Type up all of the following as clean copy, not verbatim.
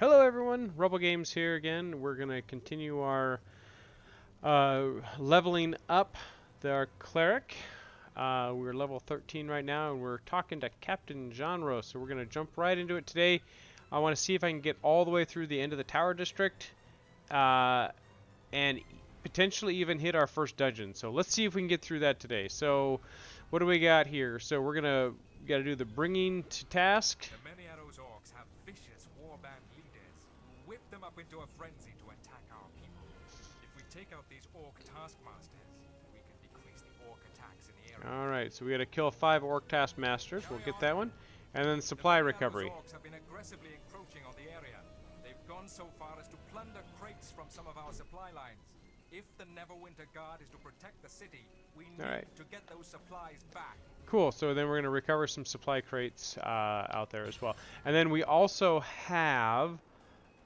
Hello everyone, Rebel Games here again. We're going to continue our leveling up our Cleric. We're level 13 right now and we're talking to Captain Genre, so we're going to jump right into it today. I want to see if I can get all the way through the end of the Tower District and potentially even hit our first dungeon. So let's see if we can get through that today. So what do we got here? So we're going to do the bringing to task. The many of those orcs have vicious warband leaders who whip them up into a frenzy to attack our people. If we take out these orc taskmasters, we can decrease the orc attacks in the area. Alright, so we gotta kill 5 orc taskmasters. We'll get that one. And then supply recovery. The orcs have been aggressively encroaching on the area. They've gone so far as to plunder crates from some of our supply lines. If the Neverwinter Guard is to protect the city, we need to get those supplies back. Cool, so then we're going to recover some supply crates out there as well. And then we also have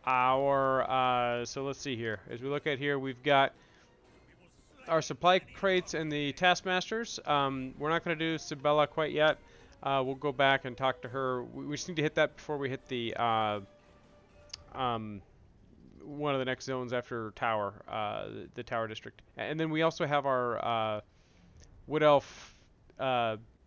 our, so let's see here. As we look at here, we've got our supply crates and the taskmasters. We're not going to do Sibella quite yet. We'll go back and talk to her. We just need to hit that before we hit the one of the next zones after Tower, the Tower District. And then we also have our Wood Elf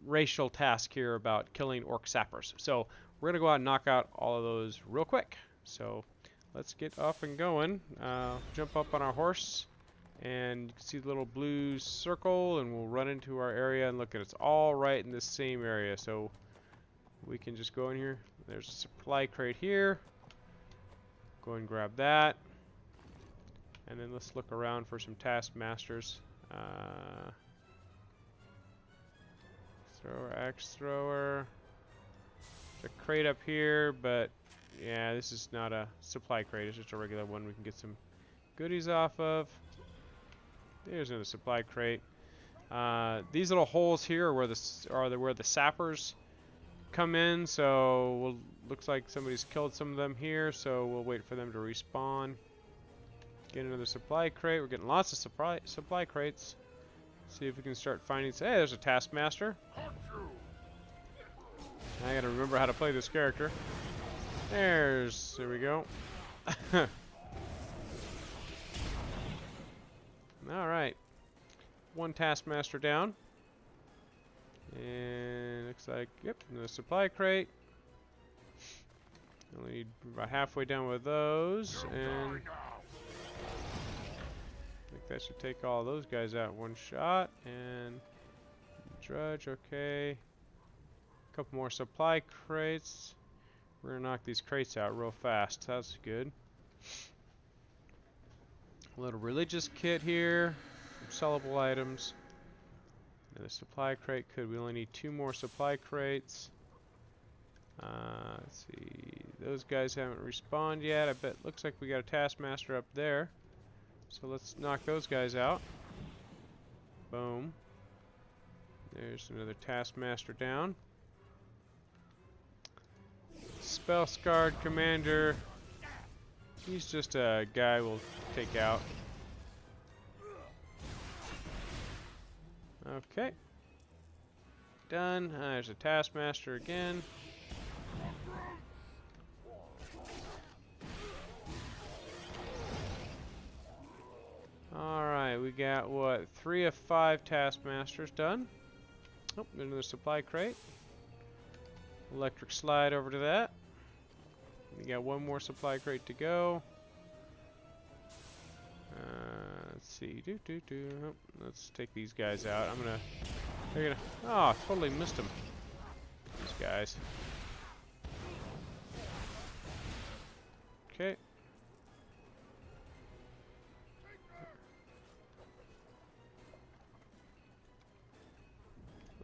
racial task here about killing orc sappers. So we're gonna go out and knock out all of those real quick. So let's get off and going. Jump up on our horse, and you can see the little blue circle, and we'll run into our area and look at it. It's all right in the same area, so we can just go in here. There's a supply crate here. Go and grab that, and then let's look around for some taskmasters. Thrower, axe thrower. There's a crate up here, but yeah, this is not a supply crate. It's just a regular one we can get some goodies off of. There's another supply crate. These little holes here are where the sappers come in, so looks like somebody's killed some of them here, so we'll wait for them to respawn. Get another supply crate. We're getting lots of supply crates. See if we can start finding. Hey, there's a taskmaster. I gotta remember how to play this character. There we go. Alright. One taskmaster down. And looks like, yep, another supply crate. Only need about halfway down with those, and I think that should take all those guys out in one shot. And drudge, okay. A couple more supply crates. We're gonna knock these crates out real fast. That's good. A little religious kit here. Some sellable items. Another supply crate. We only need 2 more supply crates. Let's see. Those guys haven't respawned yet. I bet looks like we got a taskmaster up there. So let's knock those guys out. Boom. There's another taskmaster down. Spell scarred commander. He's just a guy we'll take out. Okay. Done. There's a taskmaster again. Alright, we got what? 3 of 5 taskmasters done. Oh, another supply crate. Electric slide over to that. We got 1 more supply crate to go. Let's see. Oh, let's take these guys out. They're gonna. Oh, totally missed them. These guys. Okay.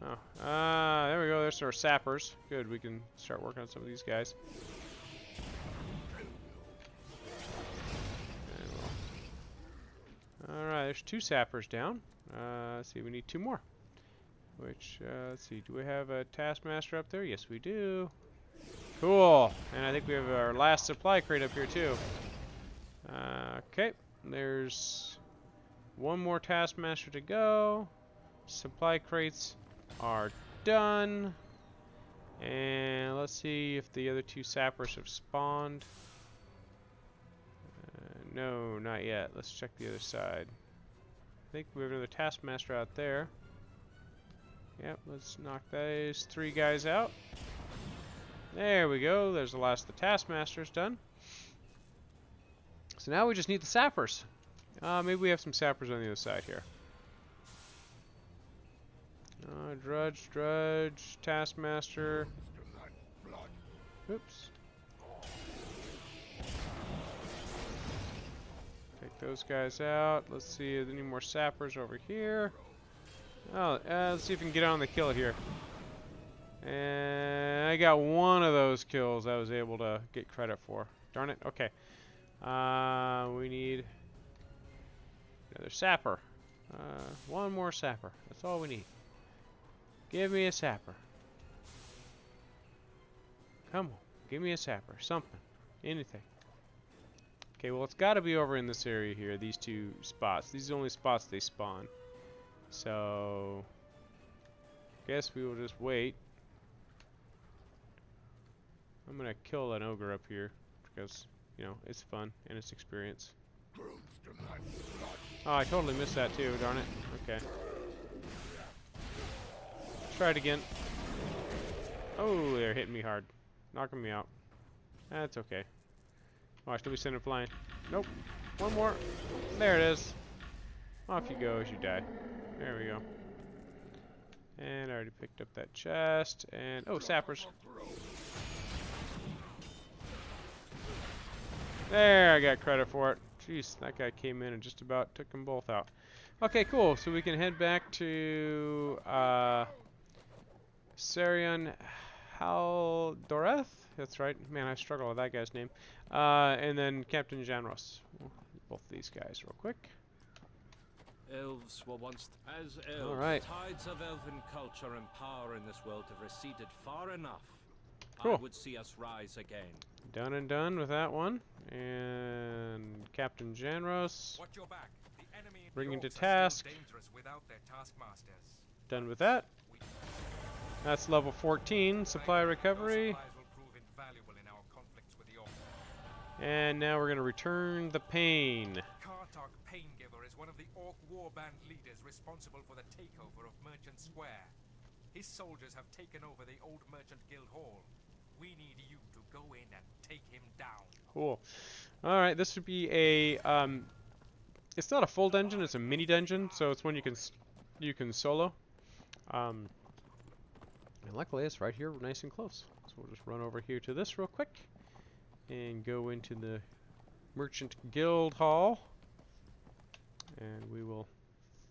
Oh, there we go. There's our sappers. Good, we can start working on some of these guys. Alright, there's 2 sappers down. Let's see, we need 2 more. Which, let's see, do we have a taskmaster up there? Yes, we do. Cool. And I think we have our last supply crate up here, too. Okay, there's 1 more taskmaster to go. Supply crates are done. And let's see if the other 2 sappers have spawned. No, not yet. Let's check the other side. I think we have another Taskmaster out there. Yep, let's knock those 3 guys out. There we go. There's the last of the Taskmasters done. So now we just need the sappers. Maybe we have some sappers on the other side here. Drudge, Taskmaster. Oops. Take those guys out. Let's see if any more sappers over here. Oh, let's see if we can get on the kill here. And I got one of those kills I was able to get credit for. Darn it. Okay. We need another sapper. One more sapper. That's all we need. Give me a sapper. Come on. Give me a sapper. Something. Anything. Okay, well, it's got to be over in this area here. These 2 spots. These are the only spots they spawn. So, guess we will just wait. I'm gonna kill an ogre up here because, you know, it's fun and it's experience. Oh, I totally missed that too, darn it. Okay. Try it again. Oh, they're hitting me hard. Knocking me out. That's okay. Watch, don't be sending flying. Nope. One more. There it is. Off you go as you die. There we go. And I already picked up that chest. And, oh, sappers. There, I got credit for it. Jeez, that guy came in and just about took them both out. Okay, cool. So we can head back to Sarion Haldoreth. That's right. Man, I struggle with that guy's name. And then Captain Janros. Both these guys real quick. Elves were once as elves. All right. The tides of elven culture and power in this world have receded far enough. Cool. I would see us rise again. Done and done with that one. And Captain Janros. Watch your back. The enemy Bring him to orcs are still task. dangerous without their taskmasters. Done with that. That's level 14. Supply recovery. Those supplies will prove invaluable in our conflicts with the orcs. And now we're going to return the pain. Kartok Paingiver is one of the Orc warband leaders responsible for the takeover of Merchant Square. His soldiers have taken over the old Merchant Guild Hall. We need you to go in and take him down. Cool. Alright, this would be a, it's not a full dungeon, it's a mini dungeon, so it's one you can solo. And luckily it's right here nice and close. So we'll just run over here to this real quick. And go into the Merchant Guild Hall. And we will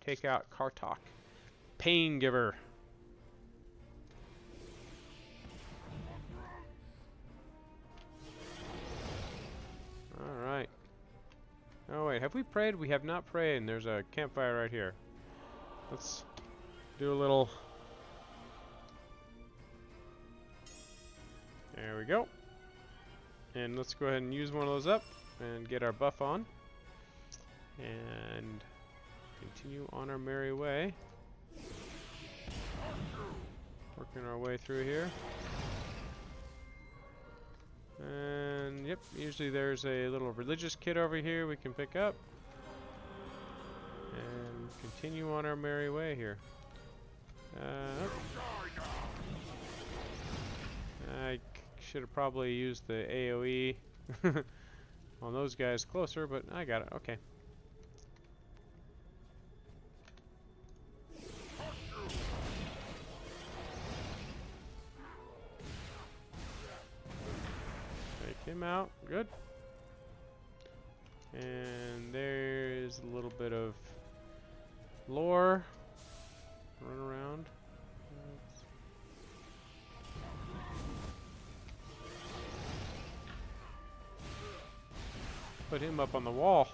take out Kartok Paingiver. Alright. Oh wait, have we prayed? We have not prayed, and there's a campfire right here. Let's do a little... There we go. And let's go ahead and use one of those up and get our buff on. And continue on our merry way. Working our way through here. And yep, usually there's a little religious kit over here we can pick up. And continue on our merry way here. I should have probably used the AoE on those guys closer, but I got it. Okay. Take him out. Good. And there's a little bit of lore. Run around. Put him up on the wall.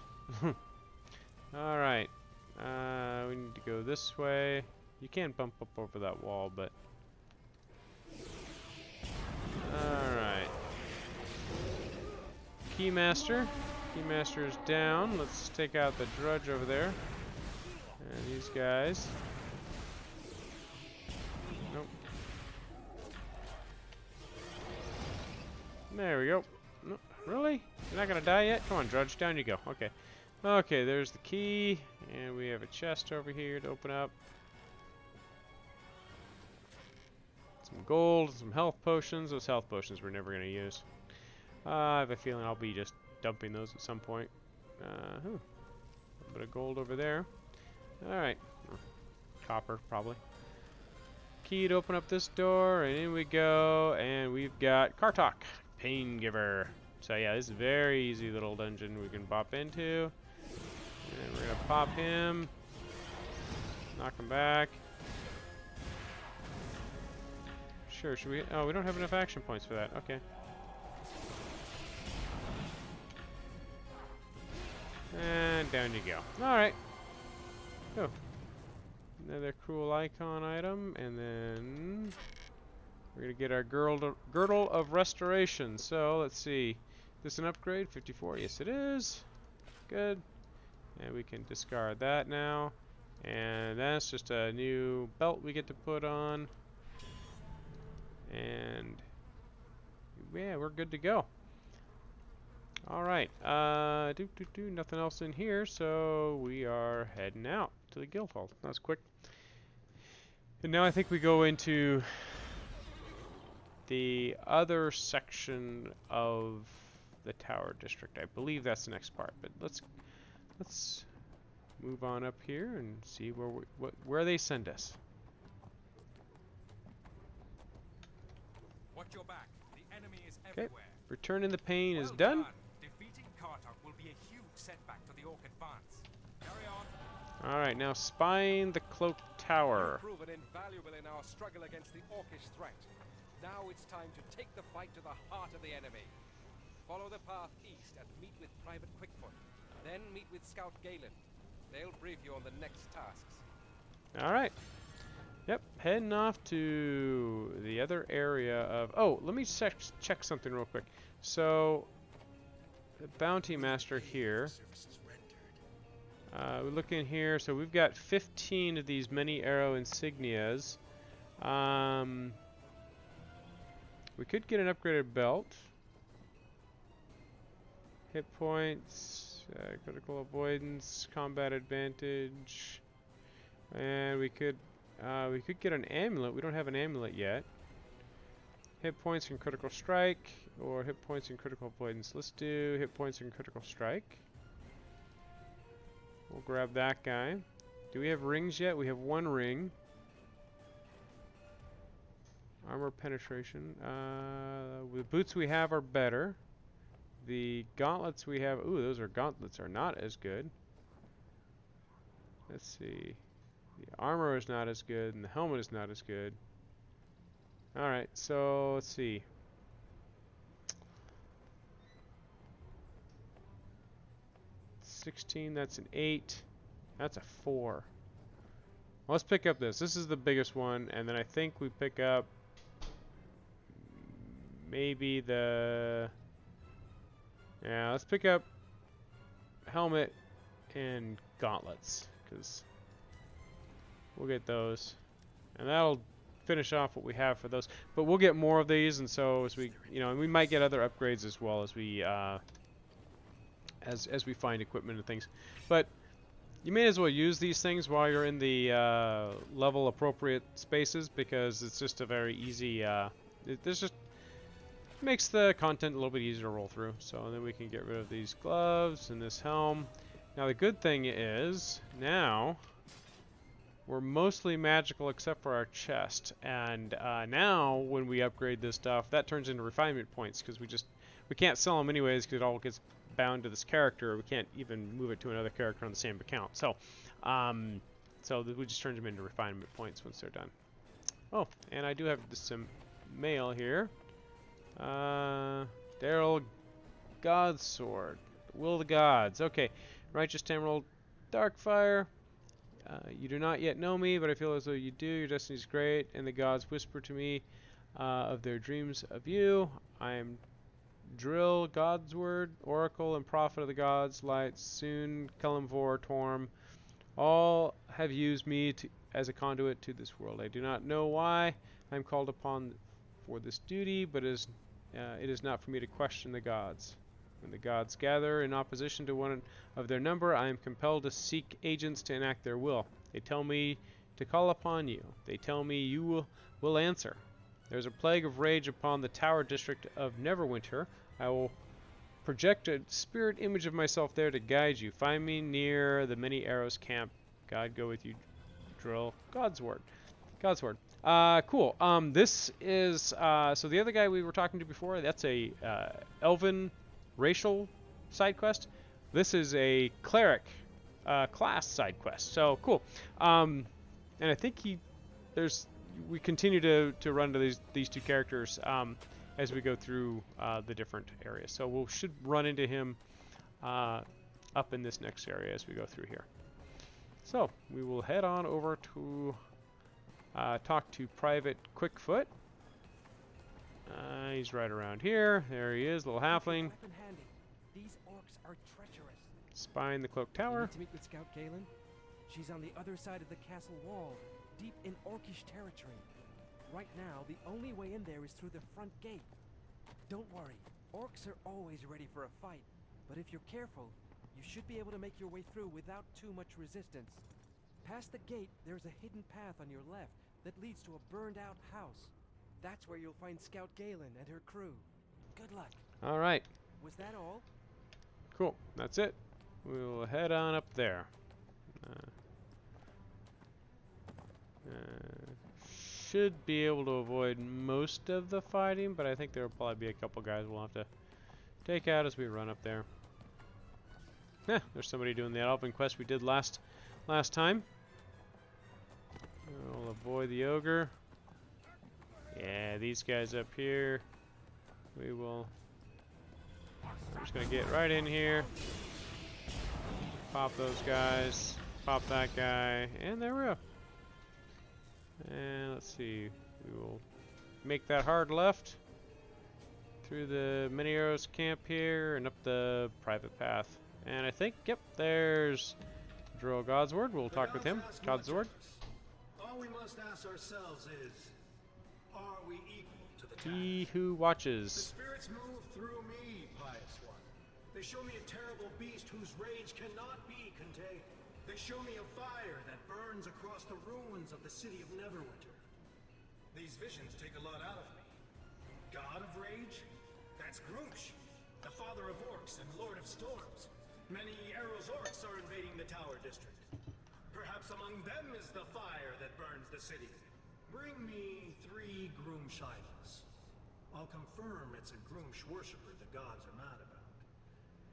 Alright. We need to go this way. You can't bump up over that wall, but... Alright. Keymaster. Keymaster is down. Let's take out the Drudge over there. And these guys. Nope. There we go. no, really? You're not gonna die yet? Come on, Drudge, down you go. Okay. Okay, there's the key, and we have a chest over here to open up. Some gold, some health potions. Those health potions we're never gonna use. I have a feeling I'll be just dumping those at some point. A little bit of gold over there. Alright. Copper, probably. Key to open up this door, and in we go, and we've got Kartok, Pain Giver. So yeah, this is a very easy little dungeon we can bop into. And we're gonna pop him. Knock him back. Sure, should we? Oh, we don't have enough action points for that. Okay. And down you go. Alright. Oh. Another cool icon item, and then we're gonna get our girdle of restoration. So let's see. This an upgrade? 54. Yes, it is. Good. And we can discard that now. And that's just a new belt we get to put on. And yeah, we're good to go. All right. Nothing else in here, so we are heading out to the guild hall. That was quick. And now I think we go into the other section of the Tower District. I believe that's the next part, but let's move on up here and see where they send us. Watch your back. The enemy is everywhere. Returning the pain is Well done. Defeating Kartok will be a huge setback to the Orc advance. Carry on. All right, now spying the cloak tower. Proven invaluable in our struggle against the Orcish threat. Now it's time to take the fight to the heart of the enemy. Follow the path east and meet with Private Quickfoot. Then meet with Scout Galen. They'll brief you on the next tasks. All right. Yep, heading off to the other area of... Oh, let me check something real quick. So, the Bounty Master here. We look in here, so we've got 15 of these many arrow insignias. We could get an upgraded belt. Hit points, critical avoidance, combat advantage, and we could get an amulet. We don't have an amulet yet. Hit points and critical strike, or hit points and critical avoidance. Let's do hit points and critical strike. We'll grab that guy. Do we have rings yet? We have one ring. Armor penetration. The boots we have are better. The gauntlets we have, ooh, those gauntlets are not as good. Let's see. The armor is not as good, and the helmet is not as good. Alright, so let's see. $16, that's an 8. That's a 4. Well, let's pick up this. This is the biggest one, and then I think we pick up maybe the... Yeah, let's pick up helmet and gauntlets, because we'll get those. And that'll finish off what we have for those. But we'll get more of these, and so as we, and we might get other upgrades as well as we, as we find equipment and things. But you may as well use these things while you're in the level appropriate spaces, because it's just a very easy, there's just makes the content a little bit easier to roll through. So then we can get rid of these gloves and this helm. Now the good thing is, now we're mostly magical except for our chest. And now when we upgrade this stuff, that turns into refinement points, because we can't sell them anyways, because it all gets bound to this character. We can't even move it to another character on the same account. So we just turn them into refinement points once they're done. Oh, and I do have some mail here. Daryl Godsword. Will of the Gods. Okay. Righteous Emerald Darkfire. You do not yet know me, but I feel as though you do. Your destiny is great, and the gods whisper to me of their dreams of you. I am Drill, Godsword, Oracle, and Prophet of the Gods, Light, Soon, Kelimvor, Torm. All have used me as a conduit to this world. I do not know why I am called upon for this duty, but it is it is not for me to question the gods. When the gods gather in opposition to one of their number, I am compelled to seek agents to enact their will. They tell me to call upon you. They tell me you will answer. There's a plague of rage upon the tower district of Neverwinter. I will project a spirit image of myself there to guide you. Find me near the Many Arrows camp. God go with you. Drill. God's word. God's word. Cool. This is so the other guy we were talking to before. That's a elven racial side quest. This is a cleric class side quest. So cool. And I think we continue to run to these two characters as we go through the different areas. So we should run into him up in this next area as we go through here. So we will head on over to talk to Private Quickfoot. He's right around here. There he is, little halfling. These orcs are treacherous. Spying the cloak tower. You need to meet with Scout Galen. She's on the other side of the castle wall, deep in orcish territory. Right now, the only way in there is through the front gate. Don't worry, orcs are always ready for a fight, but if you're careful, you should be able to make your way through without too much resistance. Past the gate, there's a hidden path on your left that leads to a burned-out house. That's where you'll find Scout Galen and her crew. Good luck. All right. Was that all? Cool. That's it. We'll head on up there. Should be able to avoid most of the fighting, but I think there will probably be a couple guys we'll have to take out as we run up there. There's somebody doing the elven quest we did last time. We'll avoid the ogre. Yeah, these guys up here. We're just gonna get right in here. Pop those guys. Pop that guy. And there we go. And let's see. We will make that hard left through the Many Arrows camp here and up the private path. And I think, yep, there's Drow Godsword. We'll talk with him. Godsword. All we must ask ourselves is, are we equal to the task? He who watches. The spirits move through me, pious one. They show me a terrible beast whose rage cannot be contained. They show me a fire that burns across the ruins of the city of Neverwinter. These visions take a lot out of me. God of rage? That's Grumsh, the father of orcs and lord of storms. Many Arrows orcs are invading the tower district. Perhaps among them is the fire that burns the city. Bring me 3 Grumsh idols. I'll confirm it's a Grumsh worshipper the gods are mad about.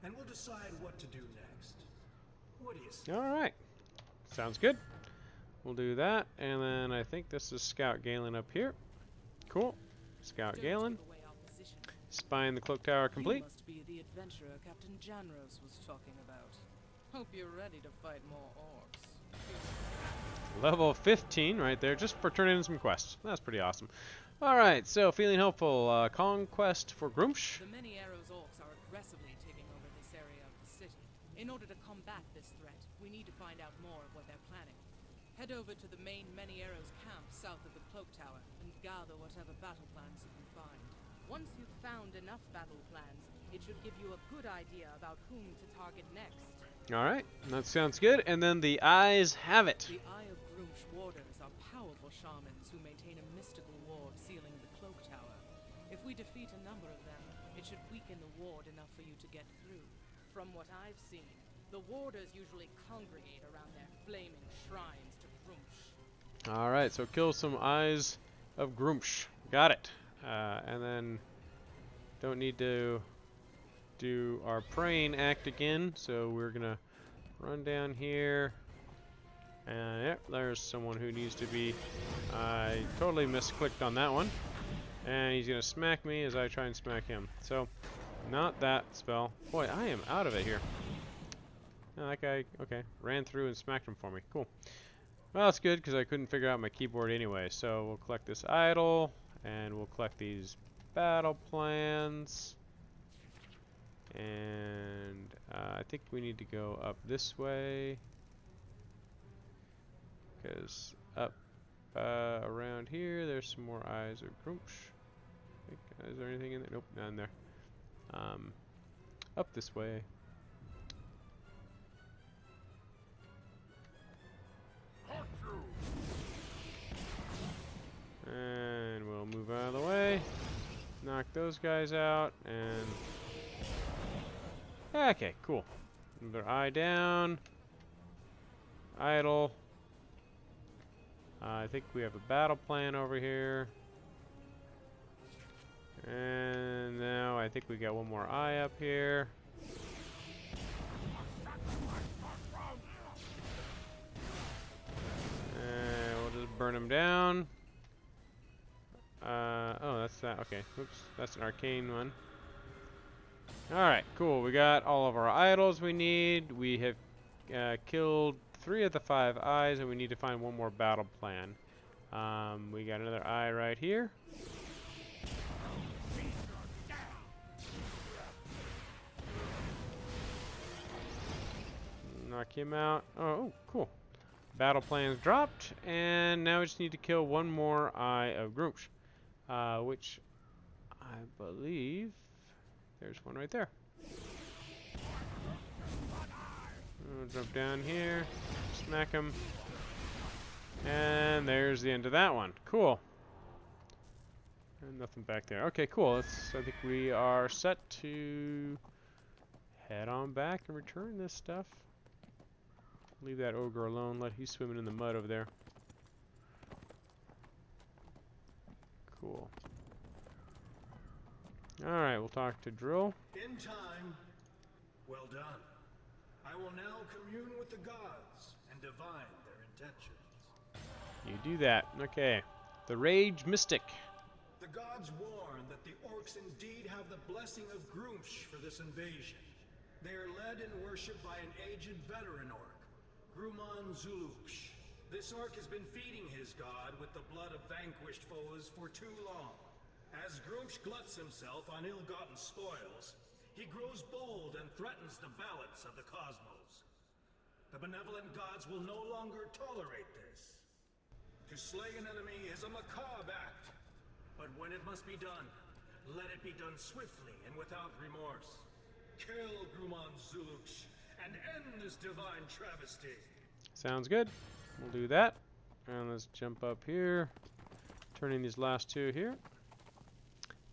And we'll decide what to do next. What do you say? All right. Sounds good. We'll do that. And then I think this is Scout Galen up here. Cool. Scout Galen. Spying the cloak tower complete. You must be the adventurer Captain Janros was talking about. Hope you're ready to fight more orcs. Level 15 right there, just for turning in some quests. That's pretty awesome. Alright, so feeling hopeful. Conquest for Grumsh. The Many Arrows orcs are aggressively taking over this area of the city. In order to combat this threat, we need to find out more of what they're planning. Head over to the main Many Arrows camp south of the cloak tower and gather whatever battle plans you can find. Once you've found enough battle plans, it should give you a good idea about whom to target next. Alright, that sounds good. And then the eyes have it. The Eye of Grumsh warders are powerful shamans who maintain a mystical ward sealing the cloak tower. If we defeat a number of them, it should weaken the ward enough for you to get through. From what I've seen, the warders usually congregate around their flaming shrines to Grumsh. Alright, so kill some eyes of Grumsh. Got it. And then don't need to do our praying act again, so we're gonna run down here. And yep, there's someone who needs to be. I totally misclicked on that one. And he's gonna smack me as I try and smack him. So, not that spell. Boy, I am out of it here. Oh, that guy, okay, ran through and smacked him for me. Cool. Well, that's good because I couldn't figure out my keyboard anyway. So we'll collect this idol, and we'll collect these battle plans. And I think we need to go up this way, because up around here there's some more eyes of Grumsh. I think Is there anything in there? Nope, not in there. Up this way. And we'll move out of the way. Knock those guys out, and... Okay, cool. Move their eye down. Idle. I think we have a battle plan over here. And now I think we got one more eye up here. And we'll just burn him down. Oh, that's that. Okay, oops, that's an arcane one. Alright, cool. We got all of our idols we need. We have killed 3 of the 5 eyes, and we need to find one more battle plan. We got another eye right here. Knock him out. Oh, cool. Battle plans dropped, and now we just need to kill one more eye of Groomsh, which I believe there's one right there. I'll jump down here, smack him, and there's the end of that one. Cool. And nothing back there. Okay, cool. I think we are set to head on back and return this stuff. Leave that ogre alone. He's swimming in the mud over there. Cool. Alright, we'll talk to Drill. In time. Well done. I will now commune with the gods and divine their intentions. You do that. Okay. The Rage Mystic. The gods warn that the orcs indeed have the blessing of Groomsh for this invasion. They are led and worshipped by an aged veteran orc, Gruman Zuluksh. This orc has been feeding his god with the blood of vanquished foes for too long. As Groomsh gluts himself on ill-gotten spoils, he grows bold and threatens the balance of the cosmos. The benevolent gods will no longer tolerate this. To slay an enemy is a macabre act, but when it must be done, let it be done swiftly and without remorse. Kill Gruman Zuluksh and end this divine travesty. Sounds good. We'll do that. And let's jump up here. Turning these last 2 here.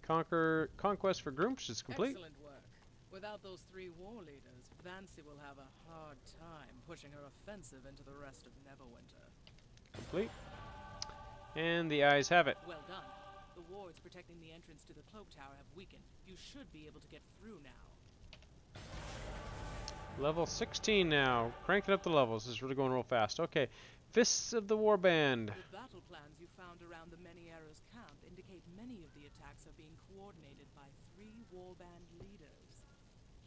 Conquest for Groomsh is complete. Excellent work. Without those 3 war leaders, Vancy will have a hard time pushing her offensive into the rest of Neverwinter. Complete. And the eyes have it. Well done. The wards protecting the entrance to the cloak tower have weakened. You should be able to get through now. Level 16 now. Cranking up the levels. This is really going real fast. Okay. Fists of the Warband. The battle plans you found around the Many Arrows camp indicate many of the attacks are being coordinated by 3 warband leaders.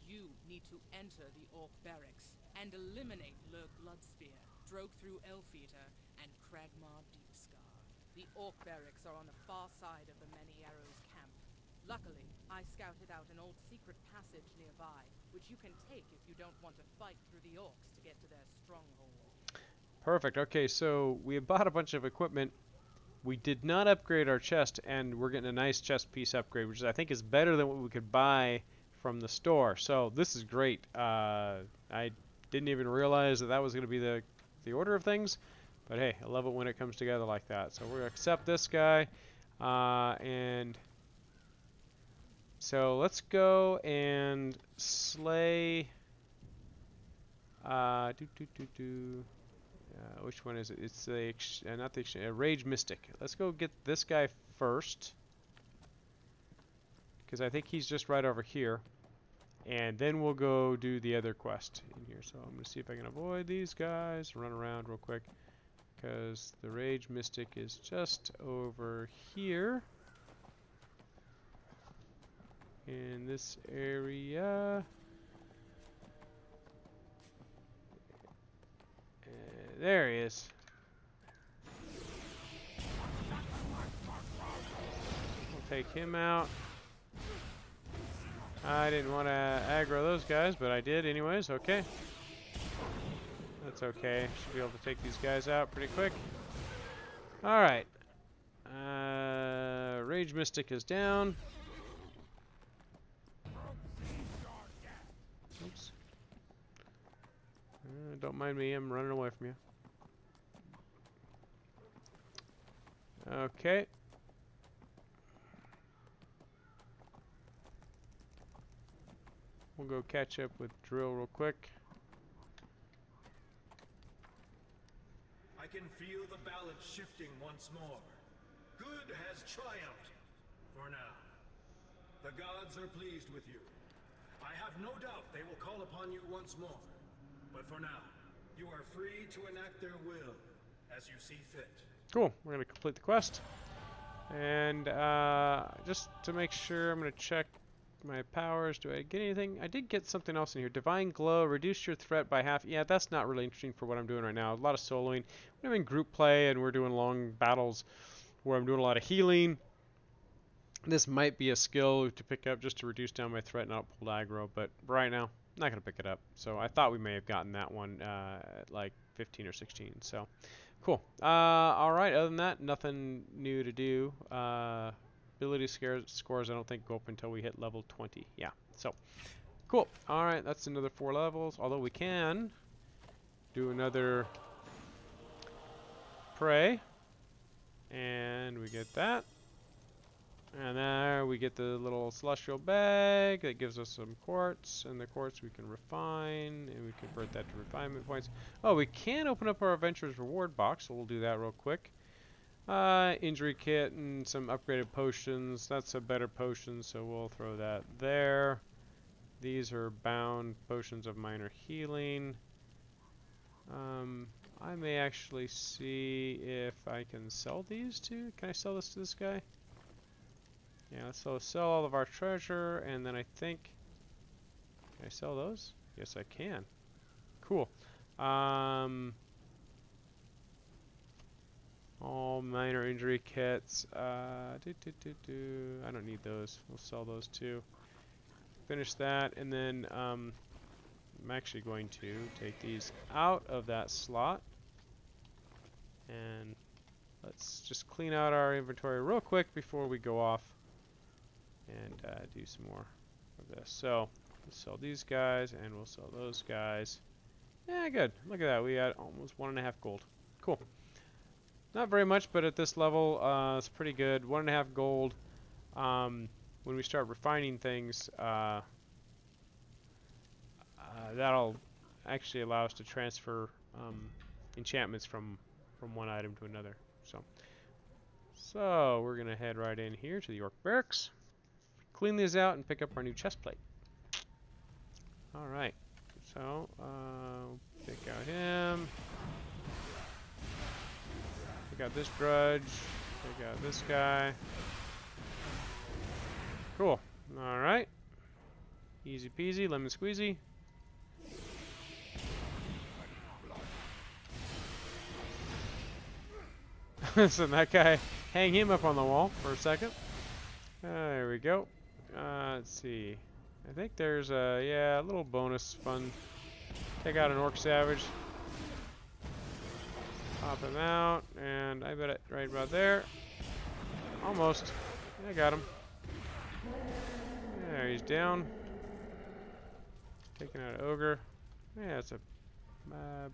You need to enter the Orc barracks and eliminate Lurk Bloodspear, Droke through Elfeater, and Kragmar Deepscar. The Orc barracks are on the far side of the Many Arrows camp. Luckily, I scouted out an old secret passage nearby, which you can take if you don't want to fight through the Orcs to get to their stronghold. Perfect. Okay, so we have bought a bunch of equipment. We did not upgrade our chest, and we're getting a nice chest piece upgrade, which I think is better than what we could buy from the store. So this is great. I didn't even realize that was going to be the order of things, but hey, I love it when it comes together like that. So we're going to accept this guy, and so let's go and slay. Which one is it? It's the not the Rage Mystic. Let's go get this guy first, because I think he's just right over here, and then we'll go do the other quest in here. So I'm gonna see if I can avoid these guys. Run around real quick, because the Rage Mystic is just over here in this area. There he is. We'll take him out. I didn't want to aggro those guys, but I did anyways. Okay. That's okay. Should be able to take these guys out pretty quick. Alright. Rage Mystic is down. Don't mind me, I'm running away from you. Okay. We'll go catch up with Drill real quick. I can feel the balance shifting once more. Good has triumphed. For now. The gods are pleased with you. I have no doubt they will call upon you once more. But for now, you are free to enact their will as you see fit. Cool. We're going to complete the quest. And just to make sure, I'm going to check my powers. Do I get anything? I did get something else in here. Divine Glow. Reduce your threat by half. Yeah, that's not really interesting for what I'm doing right now. A lot of soloing. We're doing group play and we're doing long battles where I'm doing a lot of healing. This might be a skill to pick up just to reduce down my threat and outpull aggro, but right now, I'm not going to pick it up. So I thought we may have gotten that one at like 15 or 16. So cool. Alright, other than that, nothing new to do. Ability scores I don't think go up until we hit level 20. Yeah, so cool. Alright, that's another 4 levels, although we can do another pray. And we get that. And there we get the little celestial bag that gives us some quartz, and the quartz we can refine, and we convert that to refinement points. Oh, we can open up our adventurer's reward box, so we'll do that real quick. Injury kit and some upgraded potions. That's a better potion, so we'll throw that there. These are bound potions of minor healing. I may actually see if I can sell these two. Can I sell this to this guy? Yeah, so sell all of our treasure, and then I think... Can I sell those? Yes, I can. Cool. All minor injury kits. I don't need those. We'll sell those too. Finish that, and then I'm actually going to take these out of that slot. And let's just clean out our inventory real quick before we go off. And do some more of this. So we'll sell these guys and we'll sell those guys. Yeah, good. Look at that. We got almost 1.5 gold. Cool. Not very much, but at this level, it's pretty good. 1.5 gold. When we start refining things, that'll actually allow us to transfer enchantments from one item to another. So we're gonna head right in here to the Orc Barracks. Clean these out and pick up our new chest plate. Alright, so pick out him. Pick out this drudge. Pick out this guy. Cool. Alright. Easy peasy, lemon squeezy. So that guy, hang him up on the wall for a second. There we go. Let's see. I think there's a little bonus fun. Take out an orc savage. Pop him out, and I bet it right about there. Almost. I got him. There, he's down. Taking out an ogre. Yeah, it's a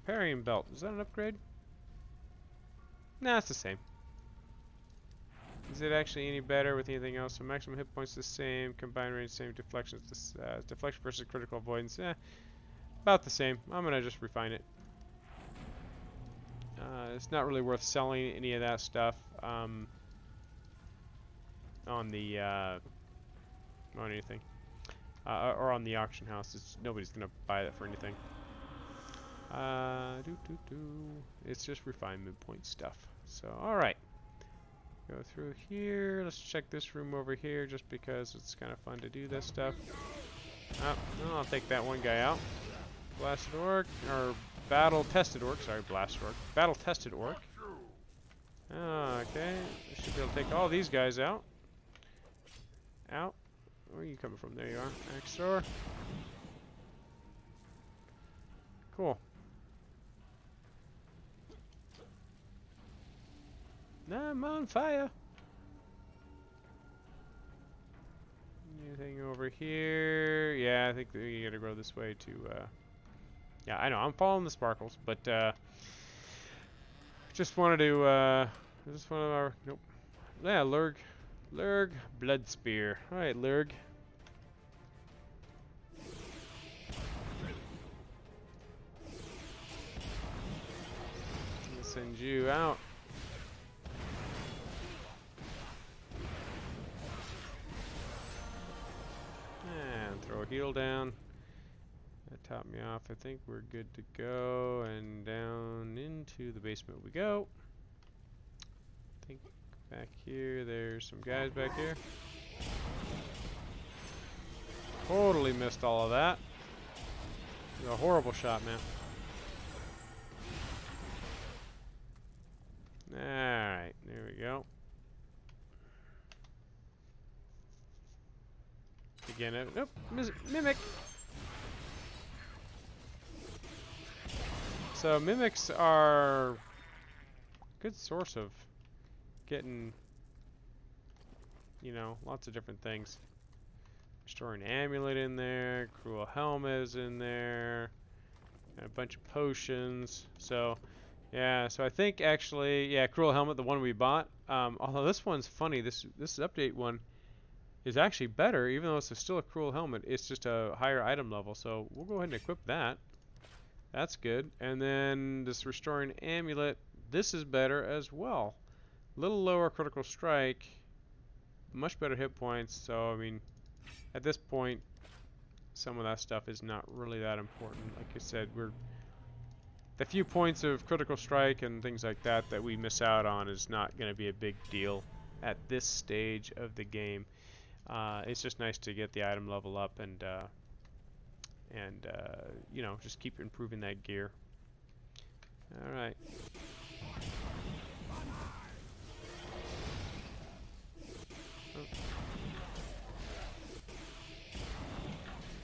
parrying belt. Is that an upgrade? Nah, it's the same. Is it actually any better with anything else? So maximum hit points the same, combined range same, deflections deflection versus critical avoidance. About the same. I'm gonna just refine it. It's not really worth selling any of that stuff on the on anything or on the auction house. Nobody's gonna buy that for anything. It's just refinement point stuff. So all right. Go through here. Let's check this room over here just because it's kind of fun to do this stuff. Oh, no, I'll take that one guy out. Blasted orc, or battle-tested orc. Sorry, blasted orc. Battle-tested orc. Okay, I should be able to take all these guys out. Out. Where are you coming from? There you are. Axe thrower. Cool. I'm on fire. Anything over here? Yeah, I think we gotta go this way to Yeah, I know. I'm following the sparkles, but just wanted to. Just one of our. Nope. Yeah, Lurg. Lurg. Blood Spear. All right, Lurg. I'll send you out. And throw a heal down. That topped me off. I think we're good to go. And down into the basement we go. I think back here, there's some guys back here. Totally missed all of that. It was a horrible shot, man. Alright, there we go. Again, nope, mimic. So mimics are a good source of getting, you know, lots of different things. Restoring amulet in there, cruel helmet is in there, and a bunch of potions. So, yeah. So I think actually, yeah, cruel helmet, the one we bought. Although this one's funny, this update one is actually better, even though it's still a cruel helmet. It's just a higher item level. So we'll go ahead and equip that. That's good. And then this restoring amulet, this is better as well. A little lower critical strike, much better hit points. So I mean, at this point, some of that stuff is not really that important. Like I said, the few points of critical strike and things like that that we miss out on is not going to be a big deal at this stage of the game. It's just nice to get the item level up and you know, just keep improving that gear. All right. Oh.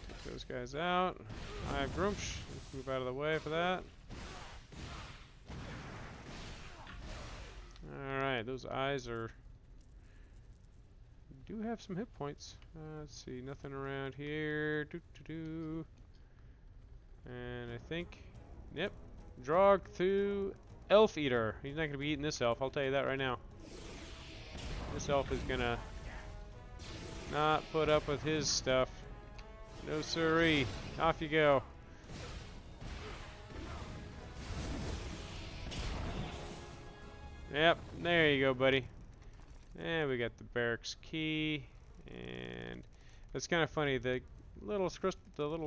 Take those guys out. I have Grumsh. Let's move out of the way for that. Alright, those eyes do have some hit points. Let's see, nothing around here. And I think, yep, Drog through Elf Eater. He's not going to be eating this elf, I'll tell you that right now. This elf is going to not put up with his stuff. No siree. Off you go. Yep, there you go, buddy. And we got the barracks key, and it's kind of funny. The little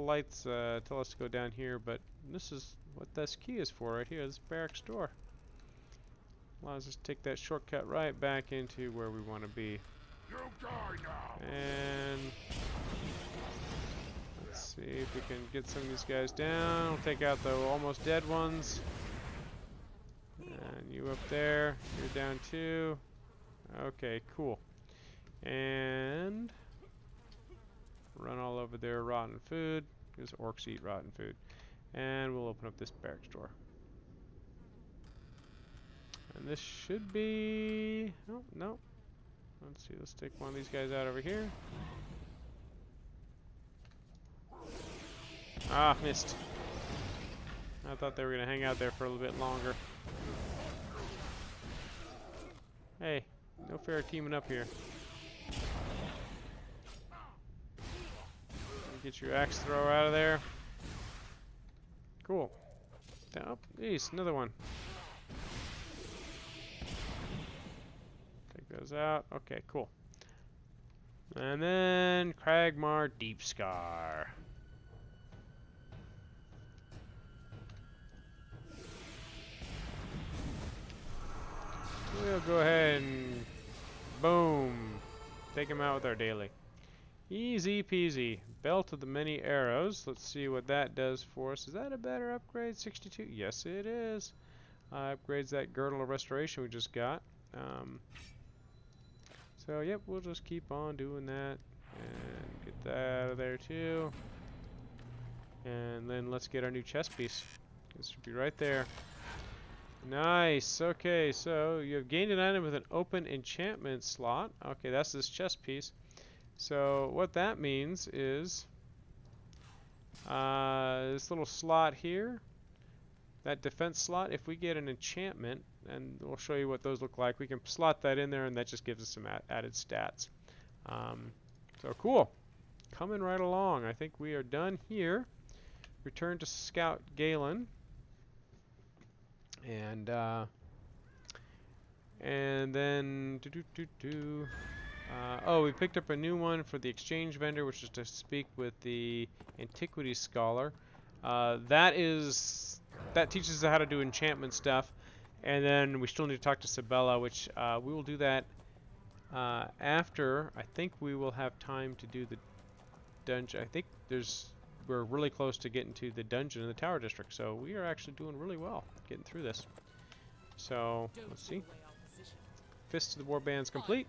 lights tell us to go down here, but this is what this key is for, right here. This barracks door allows us to take that shortcut right back into where we want to be. You die now. And let's see if we can get some of these guys down. We'll take out the almost dead ones. And you up there, you're down too. Okay, cool. And run all over there, rotten food, because orcs eat rotten food. And we'll open up this barracks door. And this should be, oh, no. Let's see, let's take one of these guys out over here. Ah, missed. I thought they were going to hang out there for a little bit longer. Hey, no fair teaming up here. Get your axe thrower out of there. Cool. Oh, geez, another one. Take those out. Okay, cool. And then Cragmar Deep Scar. We'll go ahead and boom, take him out with our daily. Easy peasy. Belt of the many arrows. Let's see what that does for us. Is that a better upgrade? 62? Yes, it is. Upgrades that girdle of restoration we just got. So yep, we'll just keep on doing that and get that out of there too. And then let's get our new chest piece. This should be right there. Nice. Okay, so you have gained an item with an open enchantment slot. Okay, that's this chest piece. So what that means is This little slot here, that defense slot, if we get an enchantment, and we'll show you what those look like, we can slot that in there and that just gives us some added stats. So cool. Coming right along. I think we are done here. Return to Scout Galen. And then oh, we picked up a new one for the exchange vendor, which is to speak with the antiquities scholar. That teaches us how to do enchantment stuff, and then we still need to talk to Sabella, which we will do that after. I think we will have time to do the dungeon. I think we're really close to getting to the dungeon in the Tower District, so we are actually doing really well getting through this. So let's see. Fist of the Warband's complete.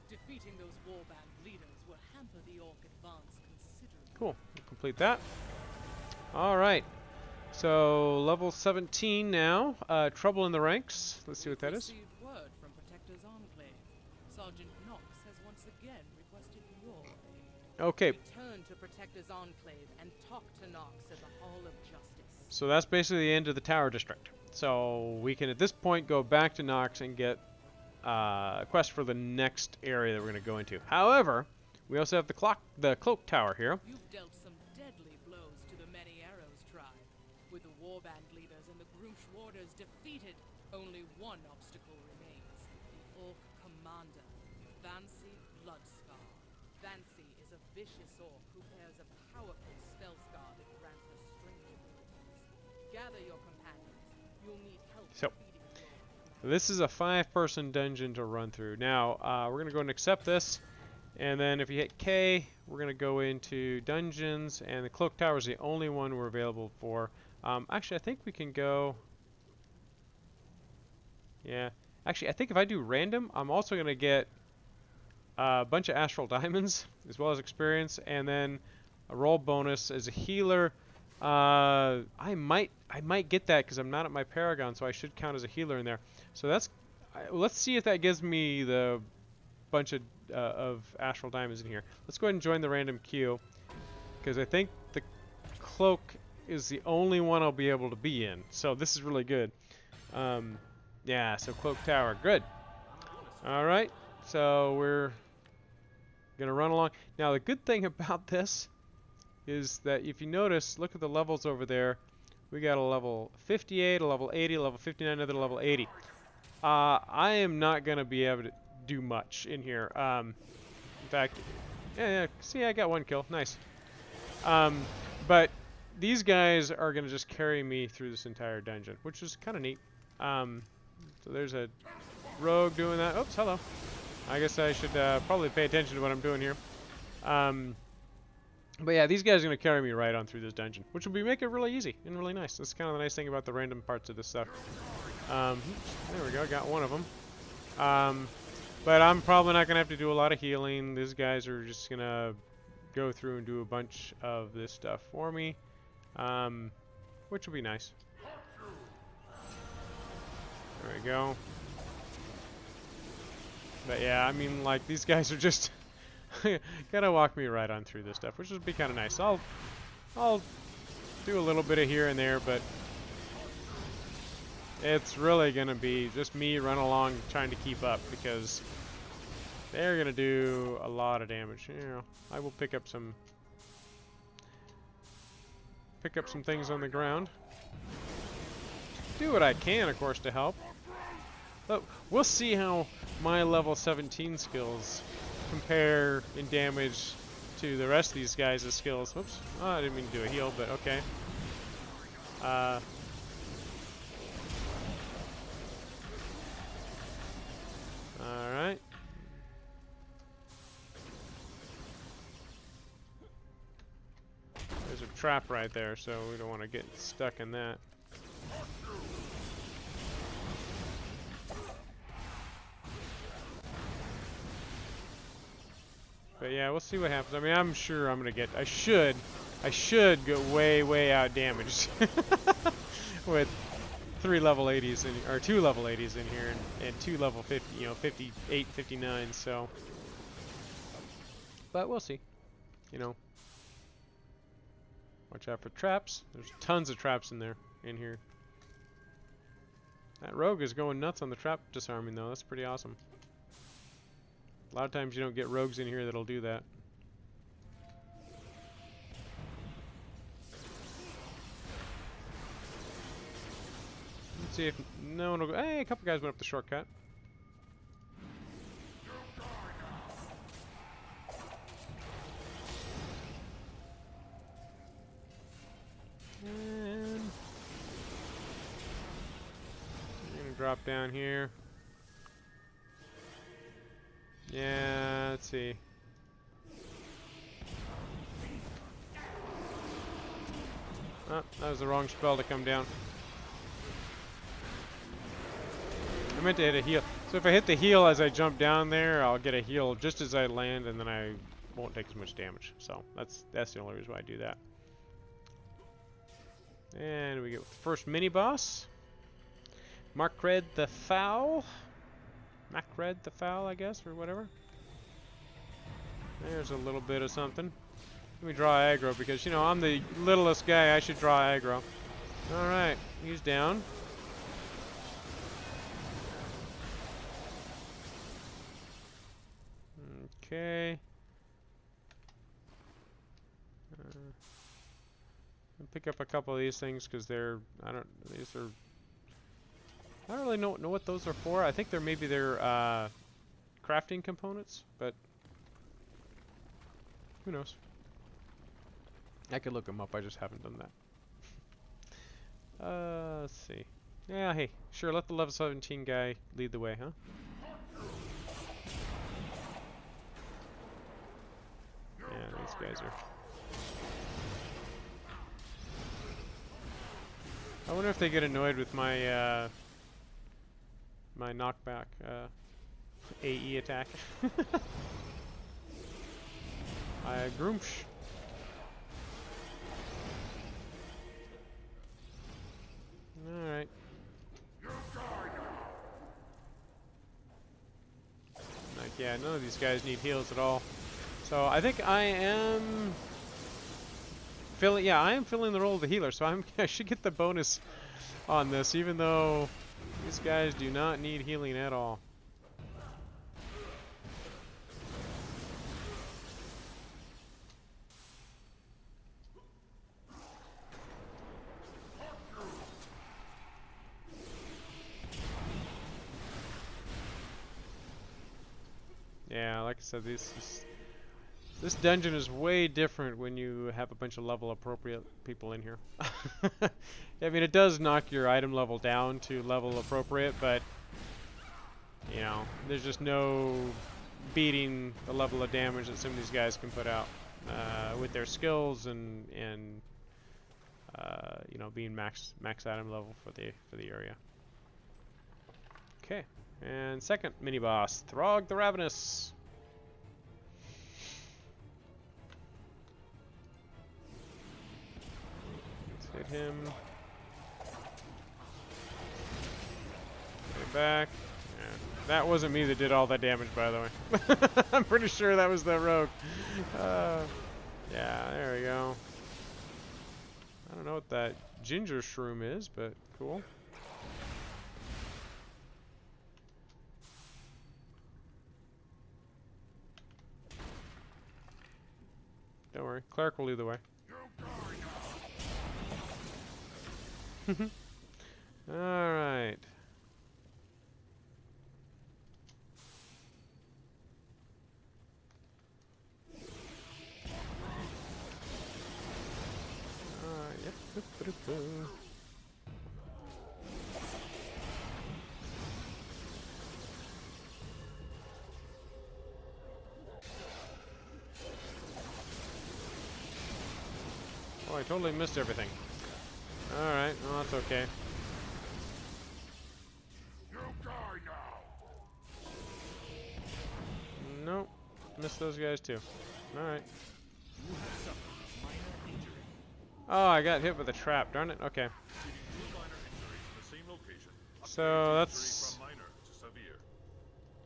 Defeating those warband leaders will hamper the orc advance considerably. Cool. We'll complete that. All right. So level 17 now. Trouble in the ranks. Let's see what that is. Received word from Protector's Enclave. Sergeant Knox has once again requested your aid. Okay. Return to Protector's Enclave and talk to Knox at the Hall of Justice. So that's basically the end of the Tower District. So we can at this point go back to Knox and get a quest for the next area that we're going to go into. However, we also have the cloak tower here. You've dealt some deadly blows to the Many Arrows tribe. With the warband leaders and the Groosh warders defeated, only one obstacle remains. The orc commander, Vancy Bloodscar. Vancy is a vicious orc who bears a powerful spell scar that grants her strange abilities. Gather your companions. You'll need help defeating the orc. This is a 5-person dungeon to run through. Now, we're going to go and accept this, and then if you hit K, we're going to go into dungeons, and the cloak tower is the only one we're available for. Actually, I think we can go... Yeah. Actually, I think if I do random, I'm also going to get a bunch of astral diamonds, as well as experience, and then a roll bonus as a healer. I might get that because I'm not at my Paragon, so I should count as a healer in there. So that's, let's see if that gives me the bunch of astral diamonds in here. Let's go ahead and join the random queue, because I think the cloak is the only one I'll be able to be in. So this is really good. Yeah, so cloak tower, good. All right, so we're gonna run along. Now the good thing about this is that if you notice, look at the levels over there. We got a level 58, a level 80, a level 59, another level 80. I am not going to be able to do much in here. In fact, yeah, see, I got 1 kill. Nice. But these guys are going to just carry me through this entire dungeon, which is kind of neat. So there's a rogue doing that. Oops, hello. I guess I should probably pay attention to what I'm doing here. But yeah, these guys are going to carry me right on through this dungeon, which will make it really easy and really nice. That's kind of the nice thing about the random parts of this stuff. There we go, got one of them. But I'm probably not going to have to do a lot of healing. These guys are just going to go through and do a bunch of this stuff for me, which will be nice. There we go. But yeah, I mean, like, these guys are just gonna walk me right on through this stuff, which would be kind of nice. I'll do a little bit of here and there, but it's really gonna be just me run along trying to keep up, because they're gonna do a lot of damage. You know, I will pick up some things on the ground. Do what I can, of course, to help. But we'll see how my level 17 skills compare in damage to the rest of these guys' skills. Whoops. Oh, I didn't mean to do a heal, but okay. Alright. There's a trap right there, so we don't want to get stuck in that. But yeah, we'll see what happens. I mean, I'm sure I'm gonna get. I should get way out damaged with 3 level 80s in, or 2 level 80s in here, and 2 level 50, 58, 59. So, but we'll see. Watch out for traps. There's tons of traps in here. That rogue is going nuts on the trap disarming though. That's pretty awesome. A lot of times you don't get rogues in here that'll do that. Let's see if no one will go. Hey, a couple guys went up the shortcut. And I'm gonna drop down here. Yeah, let's see. Oh, that was the wrong spell to come down. I meant to hit a heal. So if I hit the heal as I jump down there, I'll get a heal just as I land, and then I won't take as much damage. So that's the only reason why I do that. And we get the first mini boss. Macred the Foul, I guess, or whatever. There's a little bit of something. Let me draw aggro because, you know, I'm the littlest guy. I should draw aggro. Alright, he's down. Okay. I'll pick up a couple of these things because they're, I don't really know what those are for. I think they're maybe crafting components, but who knows? I could look them up. I just haven't done that. Let's see. Yeah, hey, sure. Let the level 17 guy lead the way, huh? Yeah, these guys are. I wonder if they get annoyed with my my knockback AE attack. Groomsh. Alright. Like, yeah, none of these guys need heals at all. So I think I am filling the role of the healer, so I should get the bonus on this, even though these guys do not need healing at all. Yeah, like I said, this dungeon is way different when you have a bunch of level appropriate people in here. I mean, it does knock your item level down to level appropriate, but you know, there's just no beating the level of damage that some of these guys can put out with their skills and you know, being max item level for the area. Okay. And second mini boss, Throg the Ravenous. Let's hit him. Get back. Yeah. That wasn't me that did all that damage, by the way. I'm pretty sure that was the rogue. Yeah, there we go. I don't know what that ginger shroom is, but cool. Don't worry, Cleric will lead the way. Alright. Yep. Oh, I totally missed everything. Alright, well that's okay. You die now. Nope. Missed those guys too. Alright. Oh, I got hit with a trap, darn it. Okay. So that's...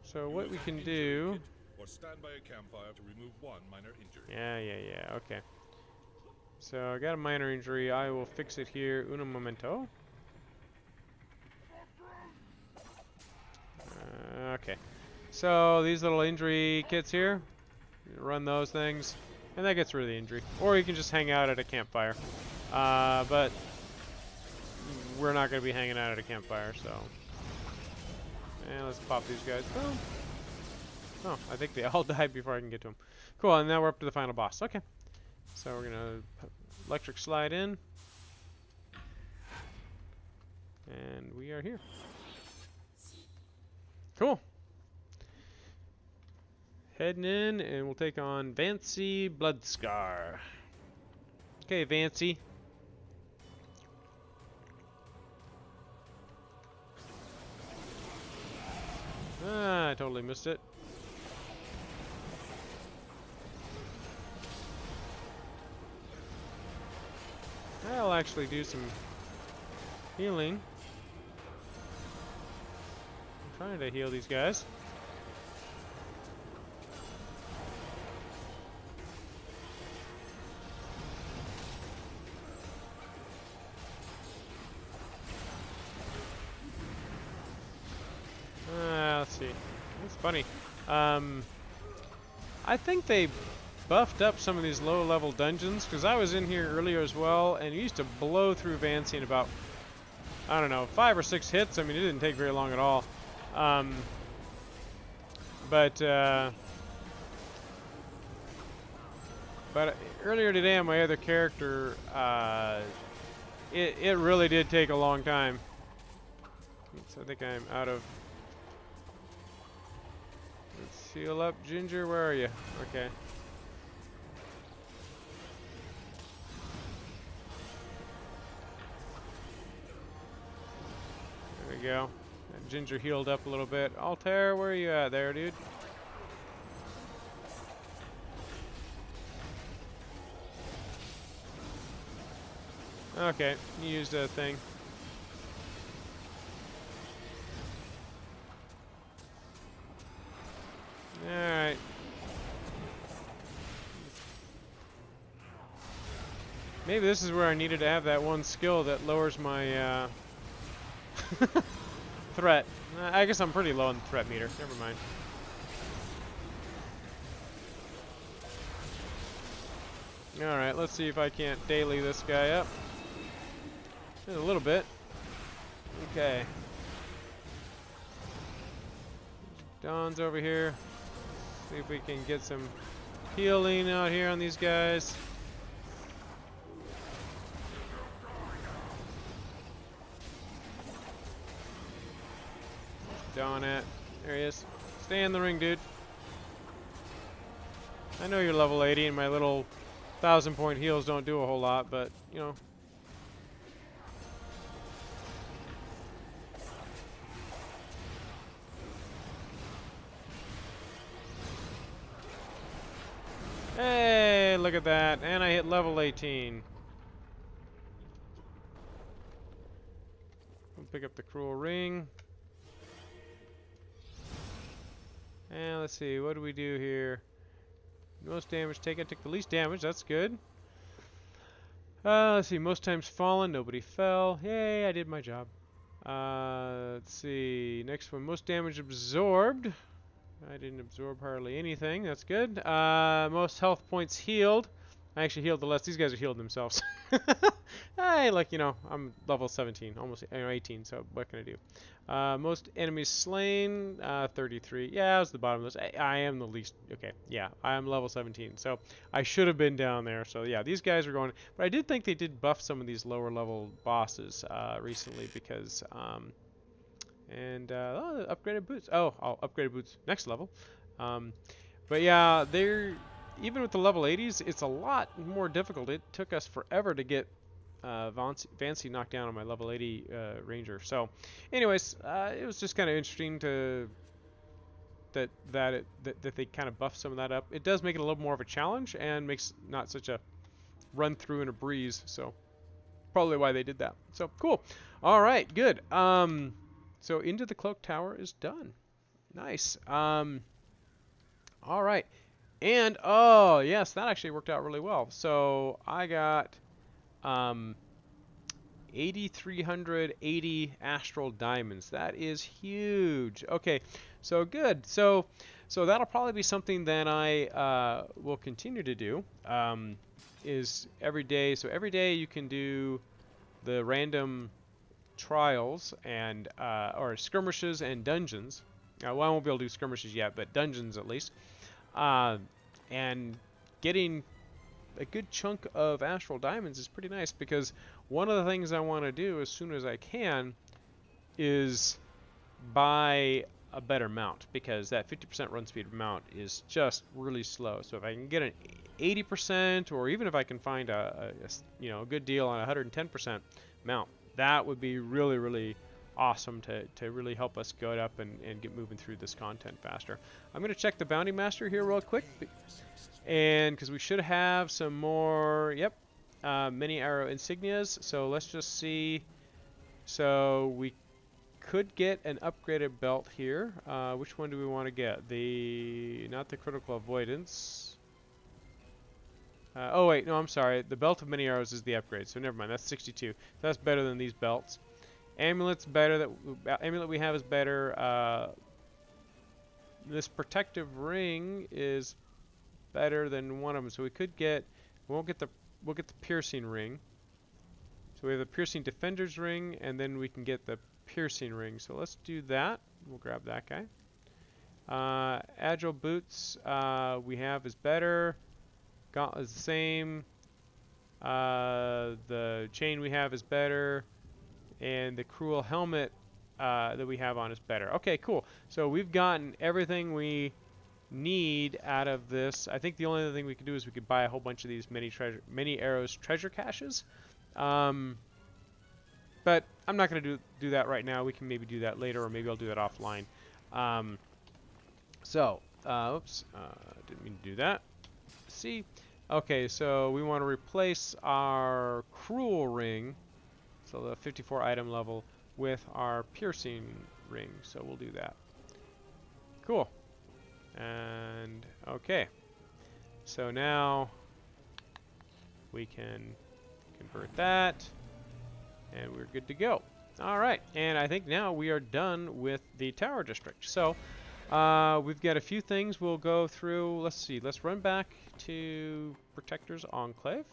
So what we can do... Or stand by a campfire to remove one minor injury. Yeah, okay. So I got a minor injury. I will fix it here. Uno momento. Okay. So these little injury kits here, run those things, and that gets rid of the injury. Or you can just hang out at a campfire. But we're not going to be hanging out at a campfire, so. And let's pop these guys. Boom. Oh, I think they all died before I can get to them. Cool, and now we're up to the final boss. Okay. So we're going to electric slide in. And we are here. Cool. Heading in, and we'll take on Vancy Bloodscar. Okay, Vancy. Ah, I totally missed it. I'll actually do some healing. I'm trying to heal these guys. Let's see. It's funny. I think they buffed up some of these low-level dungeons, because I was in here earlier as well, and you used to blow through Vancy in about, I don't know, 5 or 6 hits. I mean, it didn't take very long at all. But earlier today on my other character, it really did take a long time. So I think I'm out of. Let's heal up, Ginger. Where are you? Okay. There we go. That Ginger healed up a little bit. Altair, where are you at there, dude? Okay, you used a thing. Alright. Maybe this is where I needed to have that one skill that lowers my threat. I guess I'm pretty low on the threat meter. Never mind. Alright, let's see if I can't daily this guy up. Just a little bit. Okay. Dawn's over here. See if we can get some healing out here on these guys. Dawn at. There he is. Stay in the ring, dude. I know you're level 80 and my little 1,000-point heals don't do a whole lot, but, you know. Hey, look at that. And I hit level 18. We'll pick up the Cruel Ring. And let's see, what do we do here? Most damage taken, took the least damage, that's good. Let's see, most times fallen, nobody fell. Yay, I did my job. Let's see, next one, most damage absorbed. I didn't absorb hardly anything, that's good. Most health points healed. I actually healed the less. These guys are healed themselves. Hey, like, you know, I'm level 17, almost 18, so what can I do? Most enemies slain, 33. Yeah, I was the bottom of this. I am the least. Okay, yeah, I am level 17, so I should have been down there. So yeah, these guys are going. But I did think they did buff some of these lower level bosses recently because, upgraded boots. Oh, I'll upgraded boots next level. But yeah, they're. Even with the level 80s, it's a lot more difficult. It took us forever to get Vancy knocked down on my level 80 ranger. So, anyways, it was just kind of interesting to that they kind of buffed some of that up. It does make it a little more of a challenge and makes not such a run through and a breeze. So, probably why they did that. So, cool. All right, good. So Into the Cloak Tower is done. Nice. All right. And, oh, yes, that actually worked out really well. So I got 8,380 astral diamonds. That is huge. Okay, so good. So that'll probably be something that I will continue to do. Is every day. So every day you can do the random trials and or skirmishes and dungeons. Well, I won't be able to do skirmishes yet, but dungeons at least. Uh, and getting a good chunk of astral diamonds is pretty nice because one of the things I want to do as soon as I can is buy a better mount because that 50% run speed mount is just really slow. So if I can get an 80% or even if I can find a good deal on a 110% mount, that would be really, really awesome to really help us go up and get moving through this content faster. I'm going to check the Bounty Master here real quick. And because we should have some more, many arrow insignias. So let's just see. So we could get an upgraded belt here. Which one do we want to get? Not the critical avoidance. Oh wait, no, I'm sorry. The belt of many arrows is the upgrade. So never mind. That's 62. That's better than these belts. Amulet's better. Amulet we have is better. This protective ring is better than one of them. So we could get. We'll get the piercing ring. So we have the piercing defender's ring, and then we can get the piercing ring. So let's do that. We'll grab that guy. Agile boots we have is better. Gauntlet is the same. The chain we have is better. And the cruel helmet that we have on is better. Okay, cool. So we've gotten everything we need out of this. I think the only other thing we could do is we could buy a whole bunch of these many arrows treasure caches. But I'm not going to do that right now. We can maybe do that later, or maybe I'll do that offline. Oops, didn't mean to do that. See, okay, so we want to replace our cruel ring. So the 54 item level with our piercing ring. So we'll do that. Cool. And okay. So now we can convert that and we're good to go. All right. And I think now we are done with the Tower District. So we've got a few things we'll go through. Let's see. Let's run back to Protector's Enclave.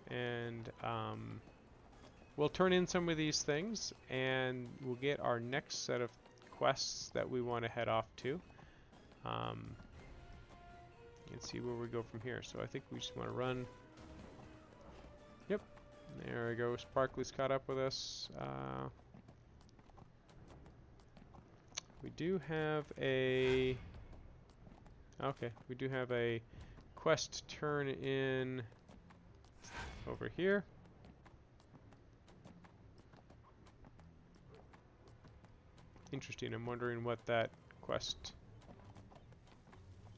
And we'll turn in some of these things, and we'll get our next set of quests that we want to head off to. And see where we go from here. So I think we just want to run. Yep, there we go. Sparkly's caught up with us. We do have a. Okay, we do have a quest turn in over here. Interesting. I'm wondering what that quest.